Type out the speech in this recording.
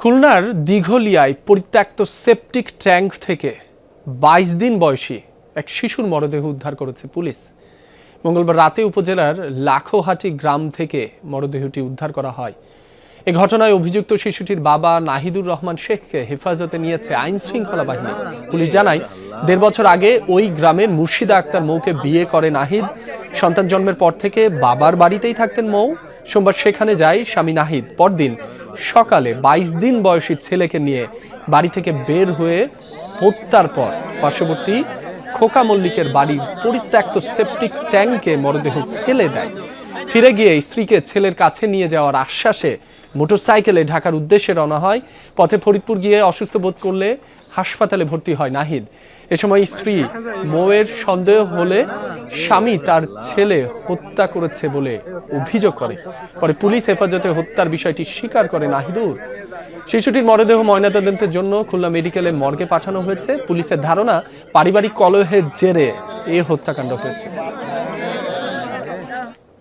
খুলনার দিঘলিয়ায় পরিত্যক্ত septic tank থেকে ২২ দিন বয়সী এক শিশুর মরদেহ উদ্ধার করেছে পুলিশ। মঙ্গলবার রাতে উপজেলার লাখোহাটি গ্রাম থেকে মরদেহটি উদ্ধার করা হয়। এ ঘটনায় অভিযুক্ত শিশুটির বাবা নাহিদুর রহমান শেখকে হেফাজতে নিয়েছে আইন শৃঙ্খলা বাহিনী। পুলিশ জানায় ১.৫ বছর আগে ওই গ্রামের মুর্শিদা আক্তার মৌকে বিয়ে করে নাহিদ। সন্তান জন্মের পর থেকে বাবার বাড়িতেই থাকতেন মৌ। সোমবার সেখানে যায় স্বামী নাহিদ। পরদিন সকালে ২২ দিন বয়সী ছেলেকে নিয়ে বাড়ি থেকে বের হয়ে হত্যার পর পার্শ্ববর্তী খোকা মল্লিকের বাড়ির পরিত্যক্ত সেপটিক ট্যাঙ্কে মরদেহ ফেলে দেয়। ফিরে গিয়ে স্ত্রীকে ছেলের কাছে নিয়ে যাওয়ার আশ্বাসে মোটরসাইকেলে ঢাকার উদ্দেশ্যে রওনা হয়। পথে ফরিদপুর গিয়ে অসুস্থ বোধ করলে হাসপাতালে ভর্তি হয় নাহিদ। এ সময় স্ত্রী মৌয়ের সন্দেহ হলে স্বামী তার ছেলে হত্যা করেছে বলে অভিযোগ করে। পরে পুলিশ হেফাজতে হত্যার বিষয়টি স্বীকার করে নাহিদুর। শিশুটির মরদেহ ময়নাতদন্তের জন্য খুলনা মেডিকেলের মর্গে পাঠানো হয়েছে। পুলিশের ধারণা পারিবারিক কলহের জেরে এ হত্যাকাণ্ড হয়েছে।